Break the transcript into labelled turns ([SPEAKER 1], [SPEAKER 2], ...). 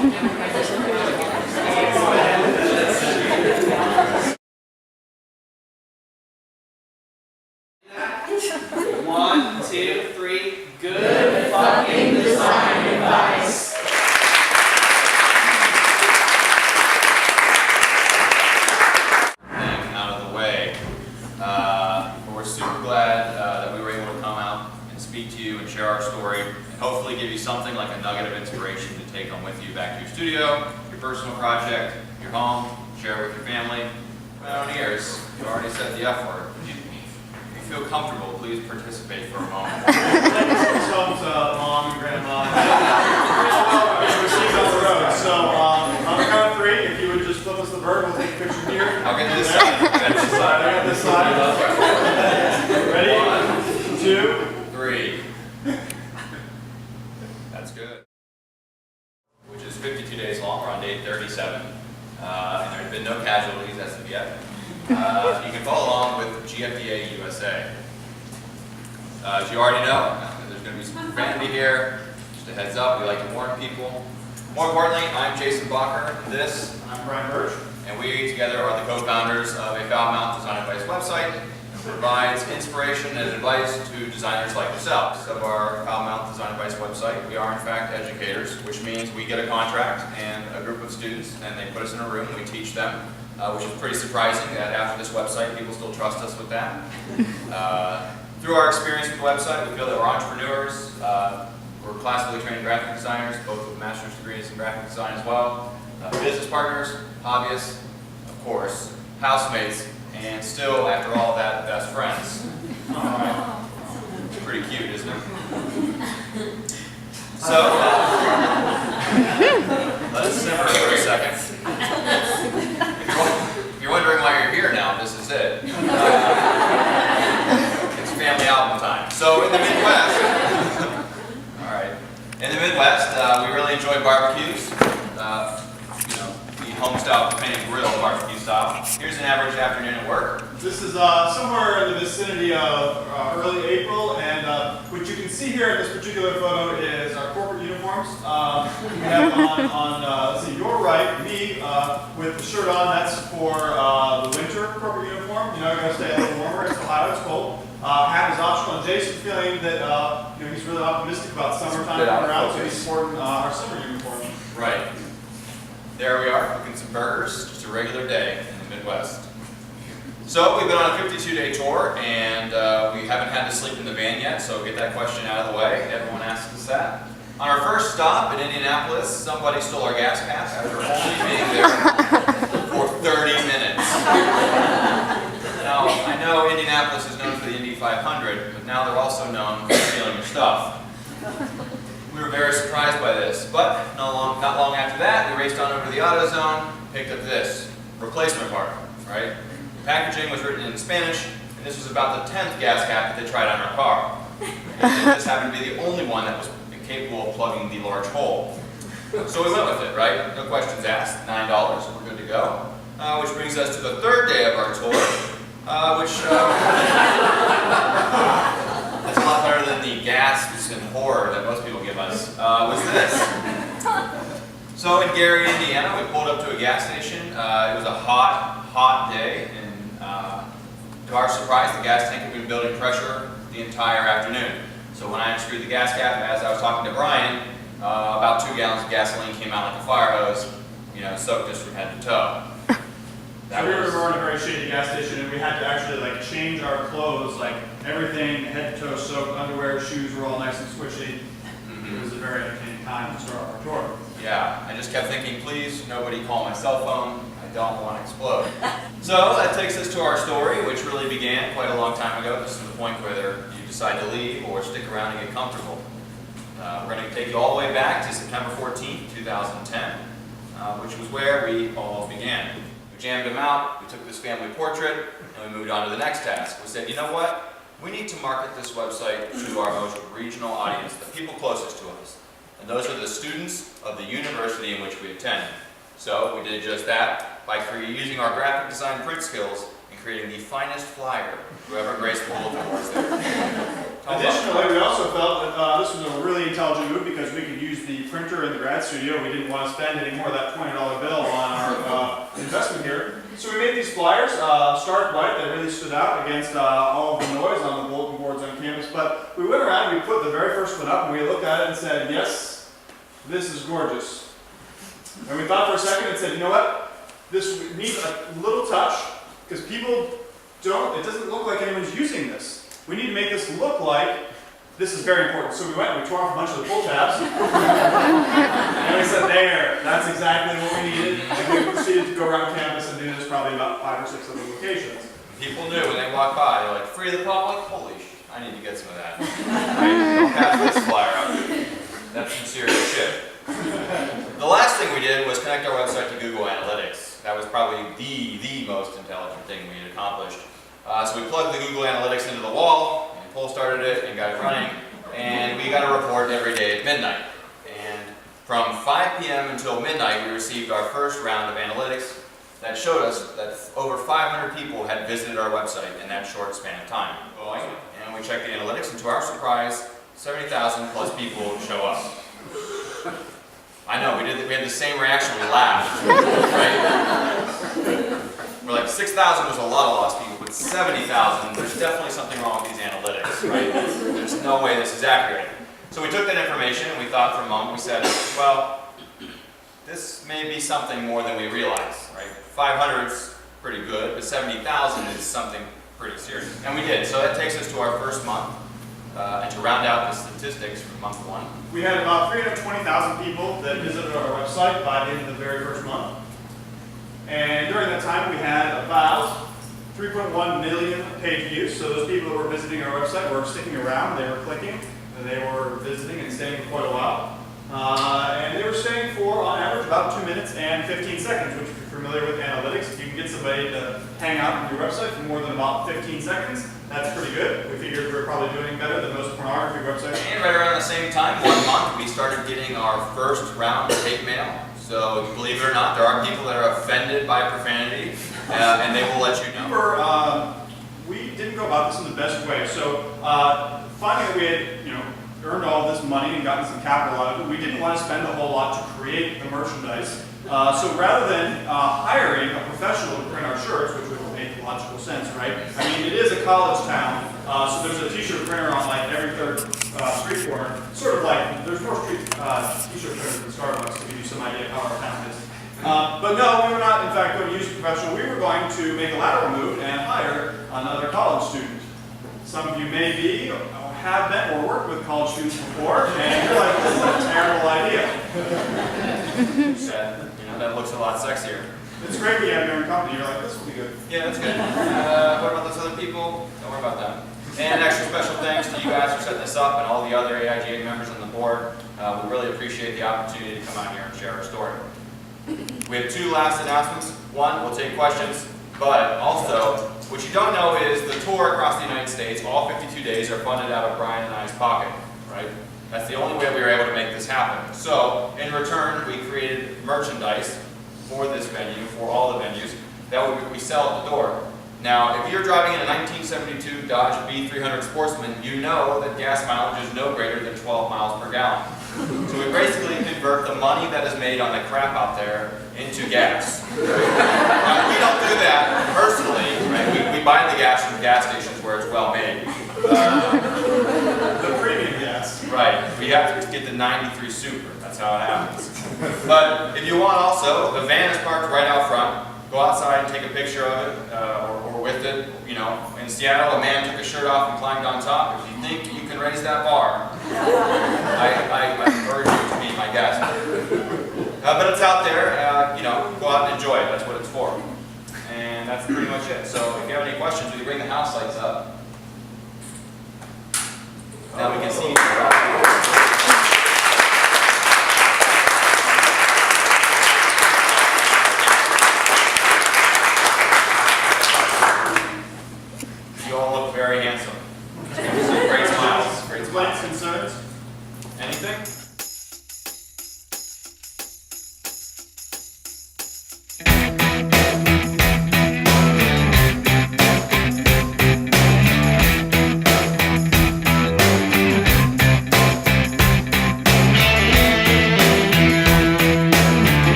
[SPEAKER 1] One, two, three. Good fucking design advice. Out of the way. We're super glad that we were able to come out and speak to you and share our story and hopefully give you something like a nugget of inspiration to take home with you back to your studio, your personal project, your home, share it with your family. My own ears, you already said the F word. If you feel comfortable, please participate for a moment.
[SPEAKER 2] Some's mom and grandma. We're seeing on the road. So on the count of three, if you would just flip us the bird, we'll take a picture here.
[SPEAKER 1] I'll get this side.
[SPEAKER 2] I got this side. Ready? 2,
[SPEAKER 1] 3. That's good. Which is 52 days long. We're on day 37. And there have been no casualties as of yet. You can follow along with GFDA USA. As you already know, there's going to be some profanity here. Just a heads up, we like to warn people. More importantly, I'm Jason Bacher.
[SPEAKER 2] I'm Brian Birch.
[SPEAKER 1] And we together are the co-founders of a foul mouth design advice website that provides inspiration and advice to designers like yourselves. Of our foul mouth design advice website, we are in fact educators, which means we get a contract and a group of students, and they put us in a room and we teach them, which is pretty surprising that after this website, people still trust us with that. Through our experience with the website, we feel that we're entrepreneurs, we're classically trained graphic designers, both with master's degrees in graphic design as well, business partners, hobbyists, of course, housemates, and still, after all that, best friends. All right. Pretty cute, isn't it? So, let us simmer for a second. If you're wondering why you're here now, this is it. It's family album time. So, in the Midwest, all right, in the Midwest, we really enjoy barbecues. Home-style propane grill barbecue style. Here's an average afternoon at work.
[SPEAKER 2] This is somewhere in the vicinity of early April, and what you can see here in this particular photo is our corporate uniforms. We have on let's see, your right, me with the shirt on, that's for the winter corporate uniform. You know, you're going to stay a little warmer, it's Ohio, it's cold. Hat is optional, and Jason's feeling that he's really optimistic about summertime coming around, so he's sporting our summer uniform.
[SPEAKER 1] Right. There we are, cooking some burgers, just a regular day in the Midwest. So we've been on a 52-day tour, and we haven't had to sleep in the van yet, so get that question out of the way. Everyone asks us that. On our first stop in Indianapolis, somebody stole our gas cap after only being there for 30 minutes. Now, I know Indianapolis is known for the Indy 500, but now they're also known for stealing your stuff. We were very surprised by this, but not long after that, we raced on over to the AutoZone, picked up this replacement part, right? The packaging was written in Spanish, and this was about the 10th gas cap that they tried on our car. And this happened to be the only one that was capable of plugging the large hole. So we went with it, right? No questions asked, $9, we're good to go. Which brings us to the third day of our tour, that's a lot better than the gasps and horror that most people give us, was this. So in Gary, Indiana, we pulled up to a gas station. It was a hot day, and to our surprise, the gas tank had been building pressure the entire afternoon. So when I unscrewed the gas cap, as I was talking to Brian, about 2 gallons of gasoline came out like a fire hose, soaked us from head to toe.
[SPEAKER 2] So we were in a very shady gas station, and we had to actually change our clothes, everything head to toe soaked, underwear, shoes were all nice and squishy. It was a very entertaining time to start our tour.
[SPEAKER 1] Yeah, I just kept thinking, please, nobody call my cell phone. I don't want to explode. So that takes us to our story, which really began quite a long time ago. This is the point whether you decide to leave or stick around and get comfortable. We're going to take you all the way back to September 14th, 2010, which was where we all began. We jammed them out, we took this family portrait, and we moved on to the next task. We said, you know what? We need to market this website to our most regional audience, the people closest to us. And those are the students of the university in which we attend. So we did just that by using our graphic design print skills and creating the finest flyer to ever grace the bulletin boards there.
[SPEAKER 2] Additionally, we also felt that this was a really intelligent move because we could use the printer in the grad studio. We didn't want to spend any more of that $20 bill on our investment here. So we made these flyers, stark white, that really stood out against all of the noise on the bulletin boards on campus. But we went around, we put the very first one up, and we looked at it and said, yes, this is gorgeous. And we thought for a second and said, you know what? This needs a little touch, because people don't, it doesn't look like anyone's using this. We need to make this look like this is very important. So we went and we tore off a bunch of the pull tabs. And we said, there, that's exactly what we needed. And we proceeded to go around campus and do this probably about 5 or 6 other locations.
[SPEAKER 1] People knew when they walked by, they're like, free the public? Holy shit, I need to get some of that. Right? Don't pass this flyer out. That's some serious shit. The last thing we did was connect our website to Google Analytics. That was probably the most intelligent thing we had accomplished. So we plugged the Google Analytics into the wall, and Paul started it and got it running, and we got a report every day at midnight. And from 5 p.m. until midnight, we received our first round of analytics that showed us that over 500 people had visited our website in that short span of time. And we checked the analytics, and to our surprise, 70,000 plus people show up. I know, we had the same reaction, we laughed, right? We're like, 6,000 was a lot of lost people, but 70,000, there's definitely something wrong with these analytics, right? There's no way this is accurate. So we took that information and we thought for a moment, we said, well, this may be something more than we realize, right? 500 is pretty good, but 70,000 is something pretty serious. And we did, so that takes us to our first month. And to round out the statistics for month 1.
[SPEAKER 2] We had about 320,000 people that visited our website by the end of the very first month. And during that time, we had about 3.1 million page views. So those people that were visiting our website were sticking around, they were clicking, and they were visiting and staying for quite a while. And they were staying for, on average, about 2 minutes and 15 seconds, which if you're familiar with analytics, if you can get somebody to hang out on your website for more than about 15 seconds, that's pretty good. We figured we were probably doing better than most pornography websites.
[SPEAKER 1] And right around the same time, 1 month, we started getting our first round of hate mail. So believe it or not, there are people that are offended by profanity, and they will let you know.
[SPEAKER 2] We didn't go about this in the best way. So finding that we had, earned all this money and gotten some capital out of it, we didn't want to spend a whole lot to create the merchandise. So rather than hiring a professional to print our shirts, which would make logical sense, right? I mean, it is a college town, so there's a t-shirt printer on like every third street corner. Sort of like, there's more street t-shirt printers than Starbucks, to give you some idea of how our town is. But no, we were not, in fact, going to use a professional. We were going to make a lateral move and hire another college student. Some of you may be, or have been, or worked with college students before, and you're like, this is a terrible idea.
[SPEAKER 1] Sad. That looks a lot sexier.
[SPEAKER 2] It's great when you have your own company. You're like, this will be good.
[SPEAKER 1] Yeah, that's good. What about those other people? Don't worry about them. And extra special thanks to you guys for setting this up and all the other AIGA members on the board. We really appreciate the opportunity to come out here and share our story. We have 2 last announcements. 1, we'll take questions, but also, what you don't know is the tour across the United States, all 52 days, are funded out of Brian and I's pocket, right? That's the only way we were able to make this happen. So, in return, we created merchandise for this venue, for all the venues, that we sell at the door. Now, if you're driving in a 1972 Dodge B300 Sportsman, you know that gas mileage is no greater than 12 miles per gallon. So we basically convert the money that is made on the crap out there into gas. Now, we don't do that personally, right? We buy the gas from gas stations where it's well made.
[SPEAKER 2] The premium gas.
[SPEAKER 1] Right. We have to get the 93 Super. That's how it happens. But if you want also, the van is parked right out front. Go outside and take a picture of it, or with it. In Seattle, a man took his shirt off and climbed on top. If you think you can raise that bar, I urge you to be my guest. But it's out there. Go out and enjoy it. That's what it's for. And that's pretty much it. So if you have any questions, we can bring the house lights up. Now we can see.